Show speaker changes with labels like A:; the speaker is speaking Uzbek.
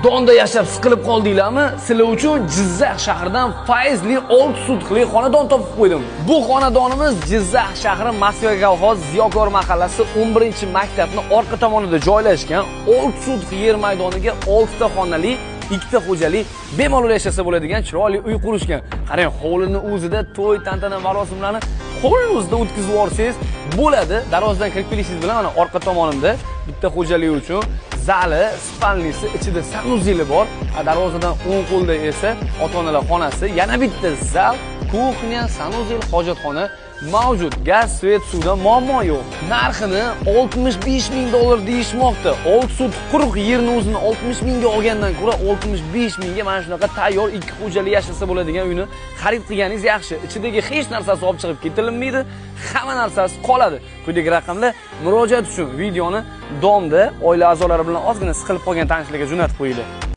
A: Donda yashab siqilib qoldinglarmi? Sizlar uchun Jizzax shahridan faizli 6 sutqli xonadon topib qo'ydim. Bu xonadonimiz Jizzax shahri Moskva-Kolxoz Ziyokor mahallasi 11-maktabning orqa tomonida joylashgan 6 sutq yer maydoniga 6 ta xonali, 2 ta xo'jalik bemalol yashasa bo'ladigan chiroyli uy qurishgan. Qarang, hovlining o'zida to'y, tantana, marosimlarni hovlingizni o'tkazib yuborsangiz bo'ladi. Darvozadan kirib kelishingiz bilan mana orqa tomonimda bitta xo'jalik uchun zali, spalnisi, ichida sanuzeli bor. Darvozadan o'ng qo'lda esa ota-onalar xonasi, yana bitta zal, kuxnya, sanuzel, hojatxona mavjud. Gaz, svet, suvdan muammo yo'q. Narxini $65 ming deyishmoqda. 6 sut quruq yerni o'zini 60 mingga olgandan ko'ra 65 mingga mana shunaqa tayyor 2 xo'jalik yashasa bo'ladigan uyni xarid qilganingiz yaxshi. Ichidagi hech narsasi olib chiqib ketilmaydi, hamma narsasi qoladi. Quyidagi raqamda murojaat uchun videoni davomida oila a'zolari bilan ozgina siqilib qolgan tanishlarga jo'natib qo'yinglar.